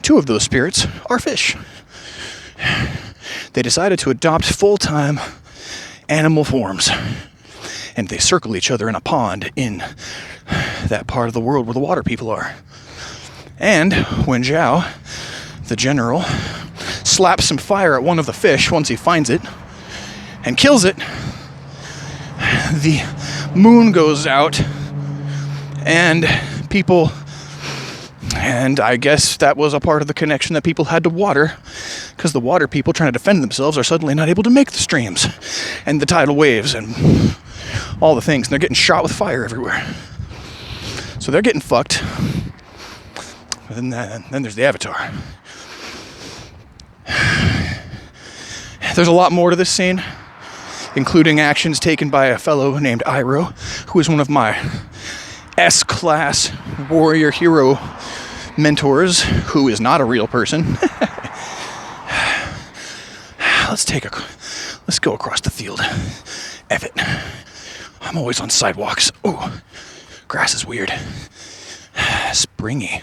Two of those spirits are fish. They decided to adopt full-time animal forms, and they circle each other in a pond in that part of the world where the water people are. And when Zhao, the general, slaps some fire at one of the fish once he finds it and kills it, the moon goes out and I guess that was a part of the connection that people had to water, because the water people trying to defend themselves are suddenly not able to make the streams and the tidal waves and all the things, and they're getting shot with fire everywhere. So they're getting fucked. And then there's the Avatar. There's a lot more to this scene, including actions taken by a fellow named Iroh, who is one of my S-class warrior hero mentors, who is not a real person. Let's go across the field. F it. I'm always on sidewalks. Ooh, grass is weird. Springy.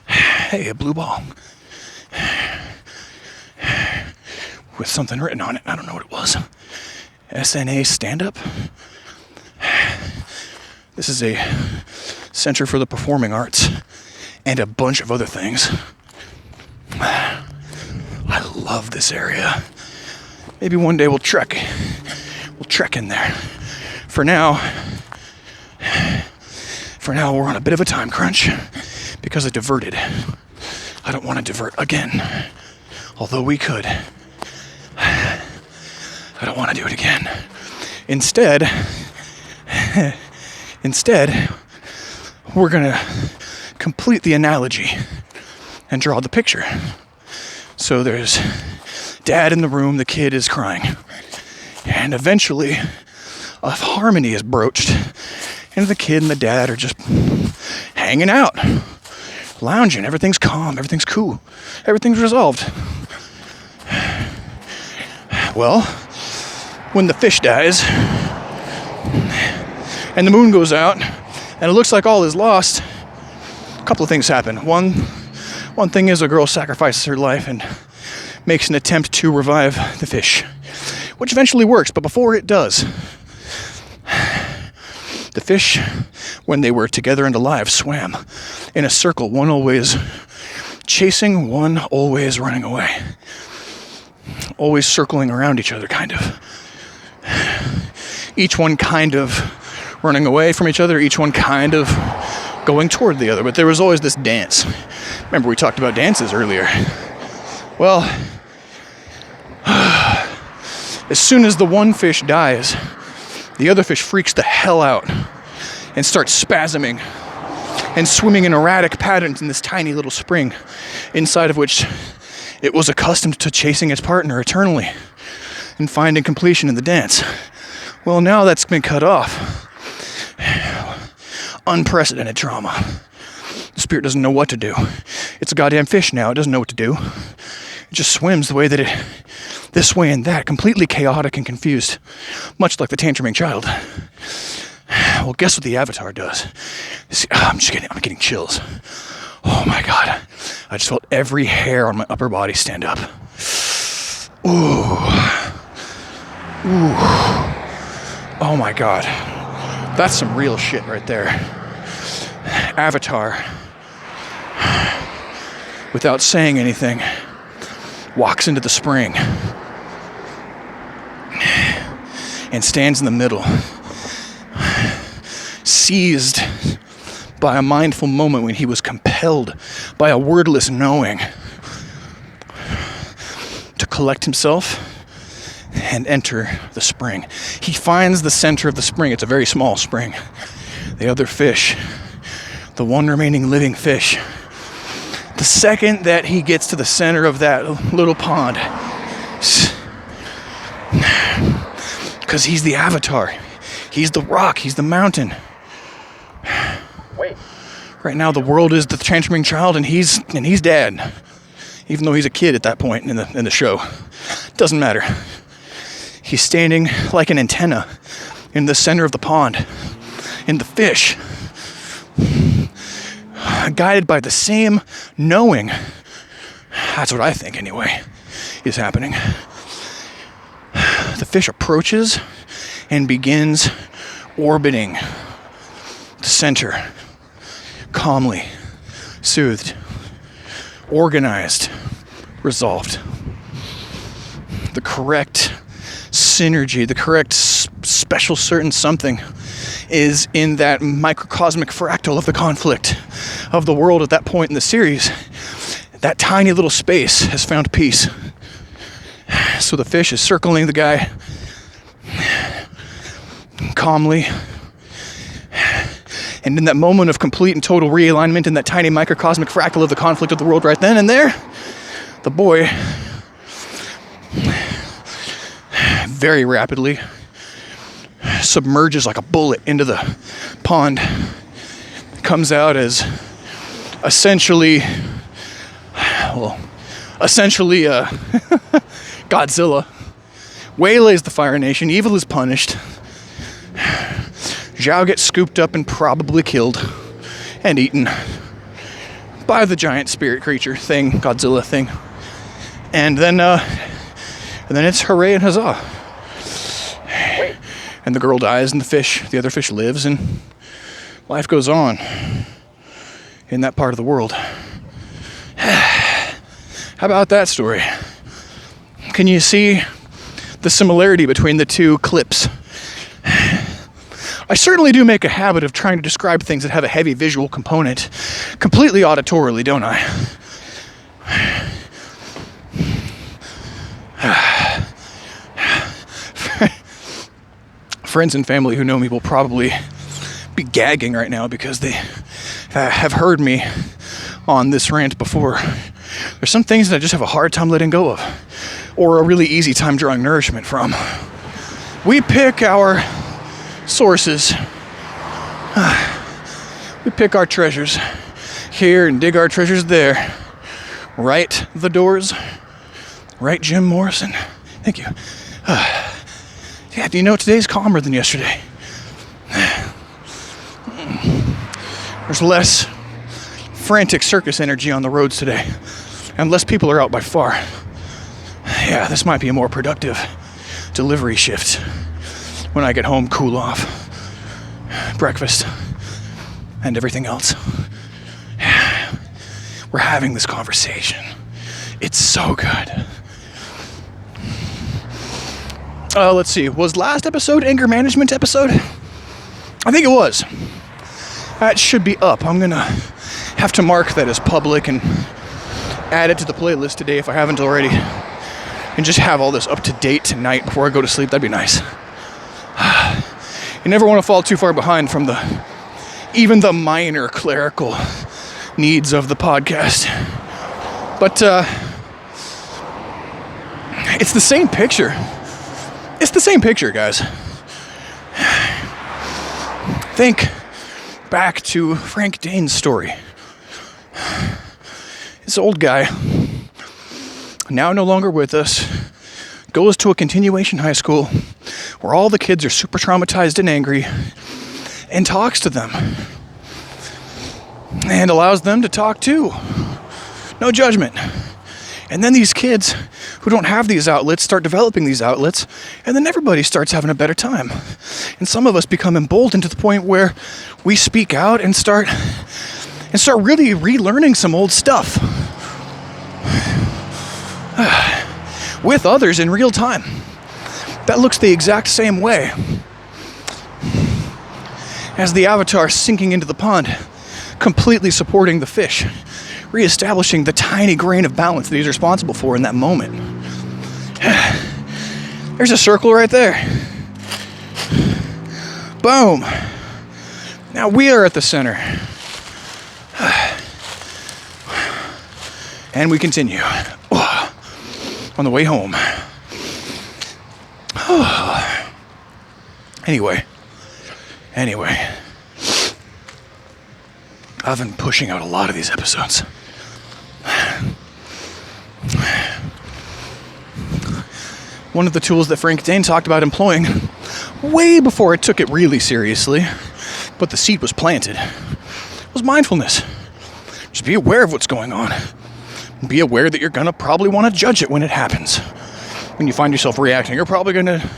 Hey, a blue ball. With something written on it. I don't know what it was. SNA stand-up? This is a Center for the Performing Arts and a bunch of other things. I love this area. Maybe one day we'll trek in there. For now we're on a bit of a time crunch because I diverted. I don't want to divert again, although we could. I don't want to do it again. Instead, we're gonna complete the analogy and draw the picture. So there's dad in the room, the kid is crying, and eventually a harmony is broached, and the kid and the dad are just hanging out, lounging. Everything's calm, everything's cool, everything's resolved. Well, when the fish dies and the moon goes out and it looks like all is lost, a couple of things happen. One thing is a girl sacrifices her life and makes an attempt to revive the fish, which eventually works, but before it does, the fish, when they were together and alive, swam in a circle, one always chasing, one always running away. Always circling around each other, kind of. Each one kind of running away from each other, each one kind of going toward the other, but there was always this dance. Remember, we talked about dances earlier. Well, as soon as the one fish dies, the other fish freaks the hell out and starts spasming and swimming in erratic patterns in this tiny little spring, inside of which it was accustomed to chasing its partner eternally and finding completion in the dance. Well, now that's been cut off. Unprecedented trauma. The spirit doesn't know what to do. It's a goddamn fish now. It doesn't know what to do. It just swims the way that it, this way and that, completely chaotic and confused, much like the tantruming child. Well, guess what the Avatar does? See, I'm getting chills. Oh my God. I just felt every hair on my upper body stand up. Ooh. Ooh. Oh my God. That's some real shit right there. Avatar, without saying anything, walks into the spring and stands in the middle, seized by a mindful moment when he was compelled by a wordless knowing to collect himself and enter the spring. He finds the center of the spring. It's a very small spring. The other fish, the one remaining living fish, the second that he gets to the center of that little pond, because he's the Avatar, he's the rock, he's the mountain. Wait. Right now the world is the tantruming child, and he's dad, even though he's a kid at that point in the show. Doesn't matter. He's standing like an antenna in the center of the pond, and the fish, guided by the same knowing, That's what I think, anyway, is happening. The fish approaches and begins orbiting the center, calmly, soothed, organized, resolved. The correct synergy, the correct special certain something is in that microcosmic fractal of the conflict of the world at that point in the series. That tiny little space has found peace. So the fish is circling the guy calmly. And in that moment of complete and total realignment in that tiny microcosmic fractal of the conflict of the world right then and there, the boy very rapidly submerges like a bullet into the pond. Comes out as essentially Godzilla. Waylays the Fire Nation. Evil is punished. Zhao gets scooped up and probably killed and eaten by the giant spirit creature thing, Godzilla thing. And then it's hooray and huzzah. Wait. And the girl dies and the other fish lives, and life goes on in that part of the world. How about that story? Can you see the similarity between the two clips? I certainly do make a habit of trying to describe things that have a heavy visual component completely auditorily, don't I? Friends and family who know me will probably be gagging right now because they have heard me on this rant before. There's some things that I just have a hard time letting go of, or a really easy time drawing nourishment from. We pick our sources. We pick our treasures here and dig our treasures there. Right the doors. Right, Jim Morrison. Thank you. Yeah, do you know today's calmer than yesterday? There's less frantic circus energy on the roads today, and less people are out by far. Yeah, this might be a more productive delivery shift when I get home, cool off, breakfast, and everything else. We're having this conversation. It's so good. Let's see. Was last episode anger management episode? I think it was. That should be up. I'm gonna have to mark that as public and add it to the playlist today if I haven't already. And just have all this up to date tonight before I go to sleep. That'd be nice. You never want to fall too far behind from even the minor clerical needs of the podcast. But it's the same picture. It's the same picture, guys. Think back to Frank Dane's story. This old guy, now no longer with us, goes to a continuation high school where all the kids are super traumatized and angry, and talks to them. And allows them to talk too. No judgment. And then these kids who don't have these outlets start developing these outlets, and then everybody starts having a better time. And some of us become emboldened to the point where we speak out and start really relearning some old stuff with others in real time. That looks the exact same way as the avatar sinking into the pond, completely supporting the fish, reestablishing the tiny grain of balance that he's responsible for in that moment. There's a circle right there. Boom. Now we are at the center. And we continue on the way home. Anyway, I've been pushing out a lot of these episodes. One of the tools that Frank Dane talked about employing way before it took it really seriously, but the seed was planted, was mindfulness. Just be aware of what's going on. Be aware that you're going to probably want to judge it when it happens. When you find yourself reacting, you're probably going to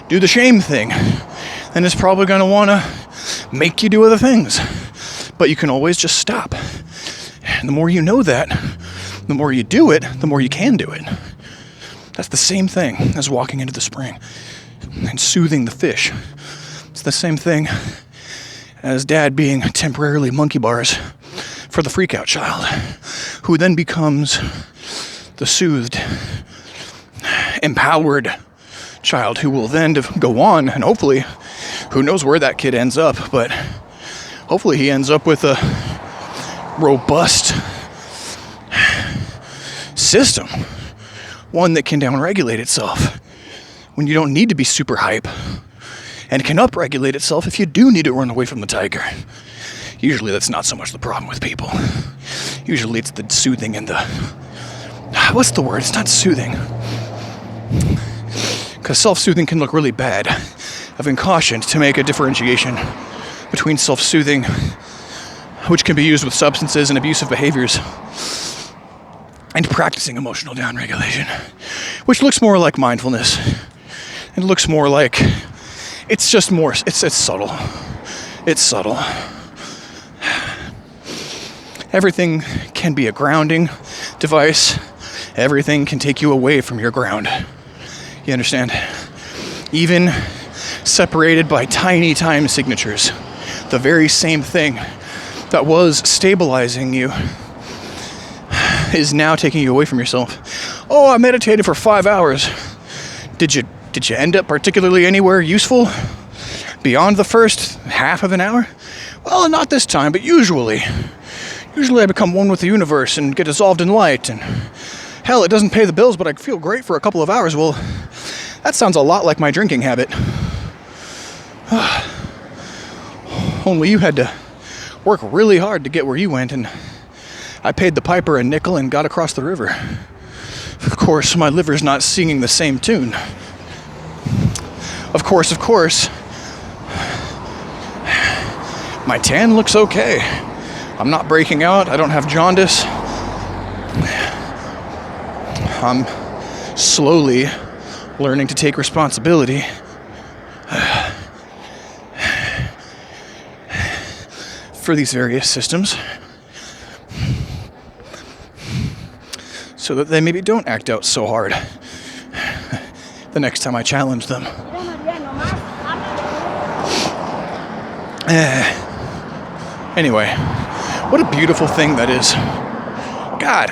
do the shame thing. And it's probably going to want to make you do other things. But you can always just stop. And the more you know that, the more you do it, the more you can do it. That's the same thing as walking into the spring and soothing the fish. It's the same thing as dad being temporarily monkey bars for the freak-out child, who then becomes the soothed, empowered child who will then go on, and hopefully, who knows where that kid ends up, but hopefully he ends up with a robust system, one that can downregulate itself when you don't need to be super hype, and can upregulate itself if you do need to run away from the tiger. Usually that's not so much the problem with people. Usually it's the soothing and the... What's the word? It's not soothing. Because self-soothing can look really bad. I've been cautioned to make a differentiation between self-soothing, which can be used with substances and abusive behaviors, and practicing emotional downregulation, which looks more like mindfulness. It looks more like... It's just more... It's subtle. It's subtle. Everything can be a grounding device. Everything can take you away from your ground. You understand? Even separated by tiny time signatures, the very same thing that was stabilizing you is now taking you away from yourself. Oh, I meditated for 5 hours. Did you end up particularly anywhere useful beyond the first half of an hour? Well, not this time, but usually I become one with the universe and get dissolved in light, and hell, it doesn't pay the bills, but I feel great for a couple of hours. Well, that sounds a lot like my drinking habit. Only you had to work really hard to get where you went, and I paid the piper a nickel and got across the river. Of course, my liver's not singing the same tune. Of course, my tan looks okay. I'm not breaking out. I don't have jaundice. I'm slowly learning to take responsibility for these various systems so that they maybe don't act out so hard the next time I challenge them. Anyway, what a beautiful thing that is. God,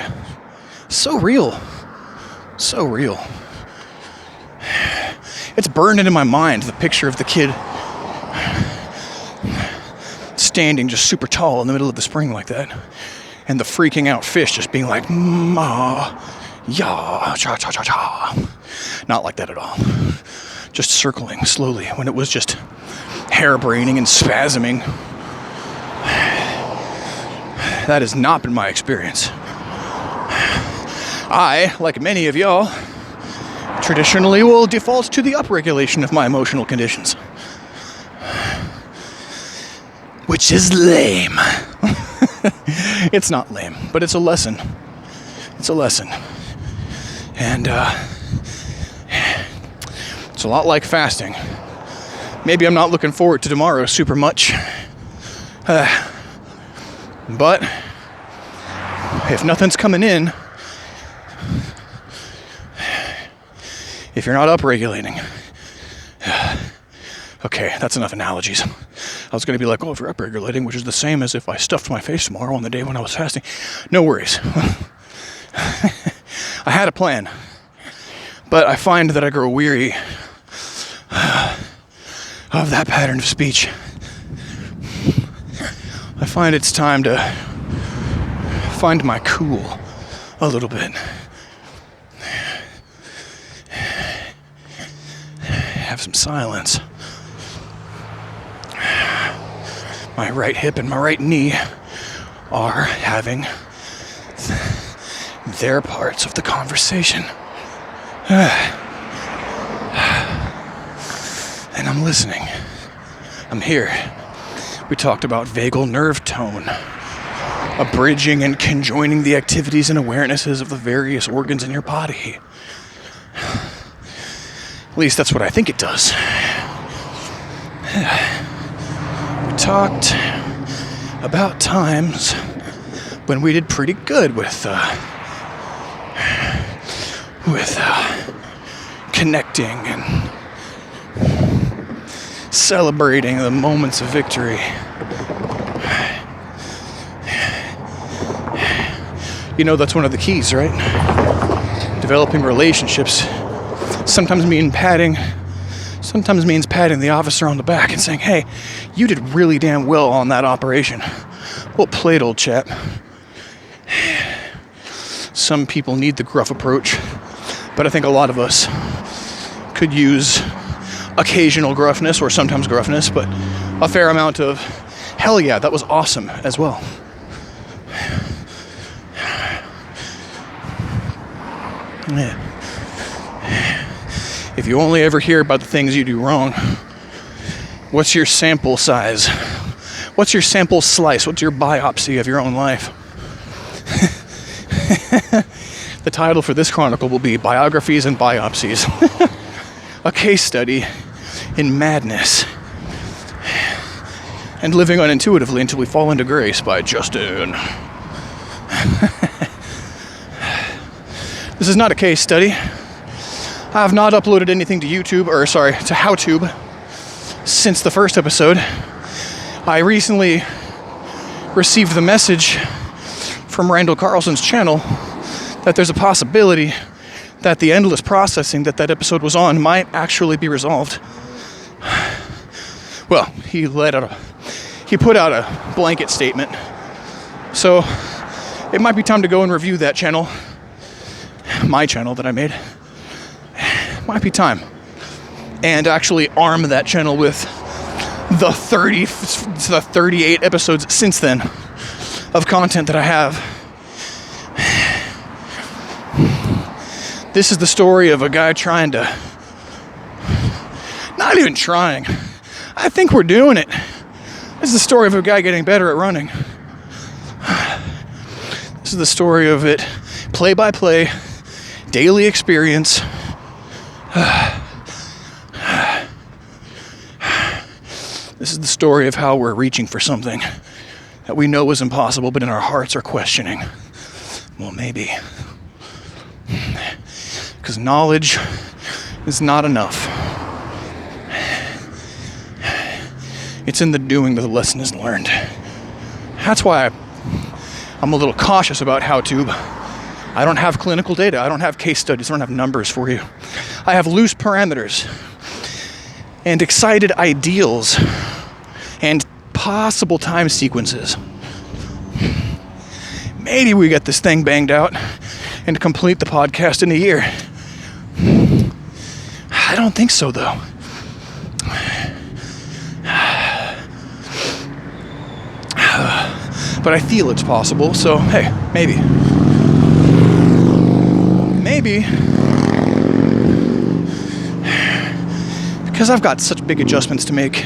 so real. So real. It's burned into my mind, the picture of the kid standing just super tall in the middle of the spring like that. And the freaking out fish just being like, ma, ya, cha, cha, cha, cha. Not like that at all. Just circling slowly when it was just harebraining and spasming. That has not been my experience. I, like many of y'all, traditionally will default to the upregulation of my emotional conditions. Which is lame. It's not lame, but it's a lesson. It's a lesson. And it's a lot like fasting. Maybe I'm not looking forward to tomorrow super much. But if nothing's coming in, if you're not upregulating, okay, that's enough analogies. I was going to be like, oh, if you're upregulating, which is the same as if I stuffed my face tomorrow on the day when I was fasting. No worries. I had a plan, but I find that I grow weary of that pattern of speech. I find it's time to find my cool a little bit. Have some silence. My right hip and my right knee are having their parts of the conversation. And I'm listening. I'm here. We talked about vagal nerve tone abridging and conjoining the activities and awarenesses of the various organs in your body. At least that's what I think it does. We talked about times when we did pretty good with connecting and celebrating the moments of victory. You know, that's one of the keys, right? Developing relationships sometimes means patting the officer on the back and saying, hey, you did really damn well on that operation. Well played, old chap. Some people need the gruff approach, but I think a lot of us could use occasional gruffness, or sometimes gruffness, but a fair amount of hell yeah, that was awesome as well. Yeah. If you only ever hear about the things you do wrong, what's your sample size? What's your sample slice? What's your biopsy of your own life? The title for this chronicle will be Biographies and Biopsies. A case study in madness and living unintuitively until we fall into grace by Justin. This is not a case study. I have not uploaded anything to YouTube, to HowTube since the first episode. I recently received the message from Randall Carlson's channel that there's a possibility that the endless processing that episode was on might actually be resolved. Well, he put out a blanket statement. So it might be time to go and review that channel, my channel that I made. Might be time. And actually arm that channel with the 38 episodes since then of content that I have. This is the story of a guy not even trying. I think we're doing it. This is the story of a guy getting better at running. This is the story of it, play by play, daily experience. This is the story of how we're reaching for something that we know is impossible, but in our hearts are questioning. Well, maybe. Because knowledge is not enough. It's in the doing that the lesson is learned. That's why I'm a little cautious about HowTube. I don't have clinical data. I don't have case studies. I don't have numbers for you. I have loose parameters and excited ideals and possible time sequences. Maybe we get this thing banged out and complete the podcast in a year. I don't think so, though. But I feel it's possible, so hey, maybe. Because I've got such big adjustments to make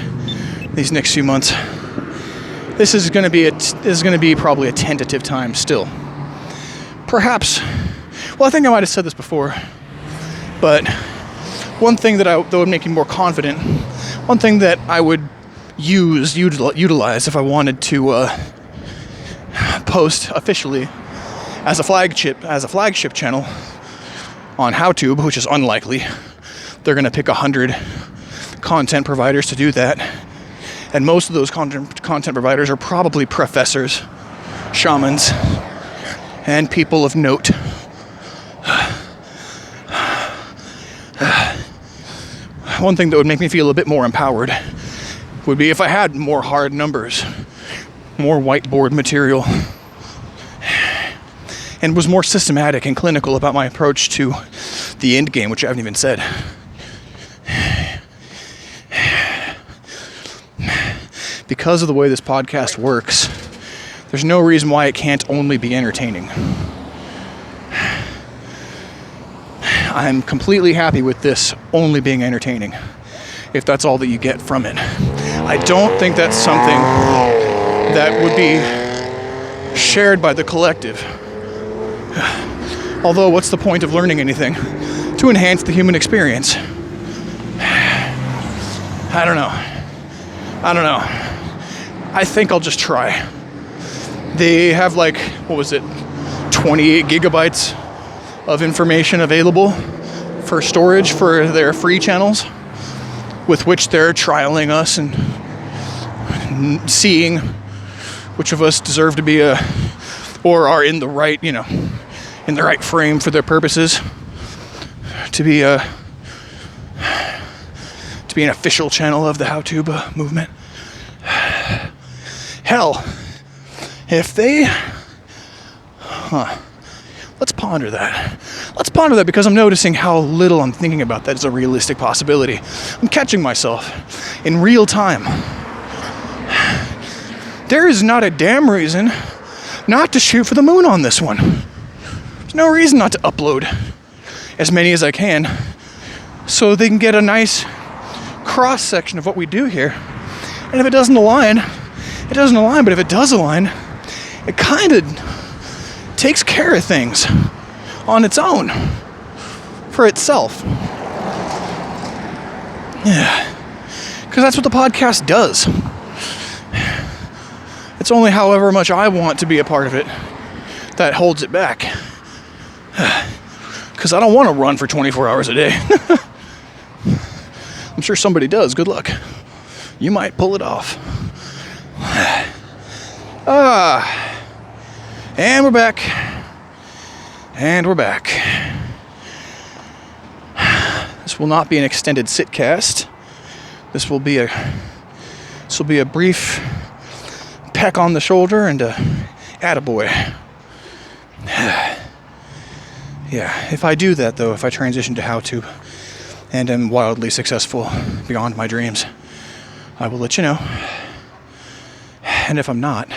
these next few months. This is going to be probably a tentative time still. Perhaps. Well, I think I might have said this before, but one thing that would make me more confident, one thing that I would utilize if I wanted to post officially as a flagship channel on HowTube, which is unlikely. They're going to pick 100 content providers to do that, and most of those content providers are probably professors, shamans, and people of note. One thing that would make me feel a bit more empowered would be if I had more hard numbers, more whiteboard material, and was more systematic and clinical about my approach to the end game, which I haven't even said. Because of the way this podcast works, there's no reason why it can't only be entertaining. I'm completely happy with this only being entertaining, if that's all that you get from it. I don't think that's something that would be shared by the collective. Although, what's the point of learning anything? To enhance the human experience. I don't know. I think I'll just try. They have 28 gigabytes of information available for storage for their free channels, with which they're trialing us and seeing which of us deserve to be or are in the right, in the right frame for their purposes to be an official channel of the HowTube movement. Hell, if they, let's ponder that. Let's ponder that, because I'm noticing how little I'm thinking about that as a realistic possibility. I'm catching myself in real time. There is not a damn reason not to shoot for the moon on this one. There's no reason not to upload as many as I can so they can get a nice cross-section of what we do here. And if it doesn't align, it doesn't align, but if it does align, it kind of takes care of things on its own, for itself. Yeah, because that's what the podcast does. It's only however much I want to be a part of it that holds it back. Because I don't want to run for 24 hours a day. I'm sure somebody does. Good luck. You might pull it off. And we're back. And we're back. This will not be an extended sitcast. This will be a brief peck on the shoulder and a attaboy. Yeah, if I do that though, if I transition to HowTube and am wildly successful beyond my dreams, I will let you know. And if I'm not,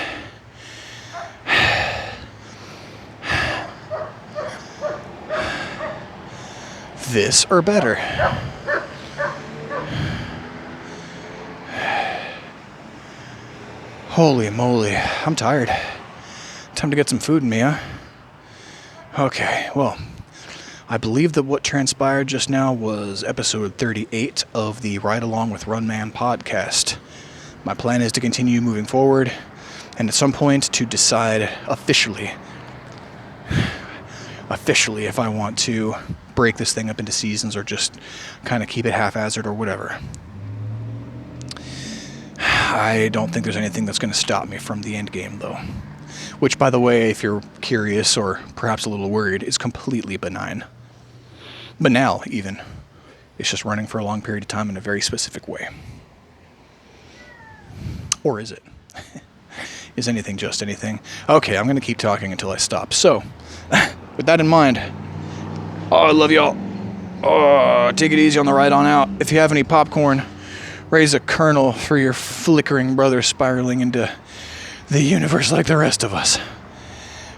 this or better. Holy moly, I'm tired. Time to get some food in me, huh? Okay, well, I believe that what transpired just now was episode 38 of the Ride Along with Runman podcast. My plan is to continue moving forward, and at some point to decide officially if I want to break this thing up into seasons or just kind of keep it haphazard or whatever. I don't think there's anything that's going to stop me from the end game, though. Which, by the way, if you're curious or perhaps a little worried, is completely benign. Banal, even. It's just running for a long period of time in a very specific way. Or is it? Is anything just anything? Okay, I'm going to keep talking until I stop. So, with that in mind, I love y'all. Take it easy on the ride on out. If you have any popcorn, raise a kernel for your flickering brother spiraling into the universe like the rest of us.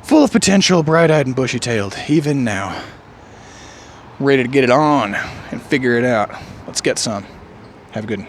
Full of potential, bright-eyed and bushy-tailed, even now. Ready to get it on and figure it out. Let's get some. Have a good one.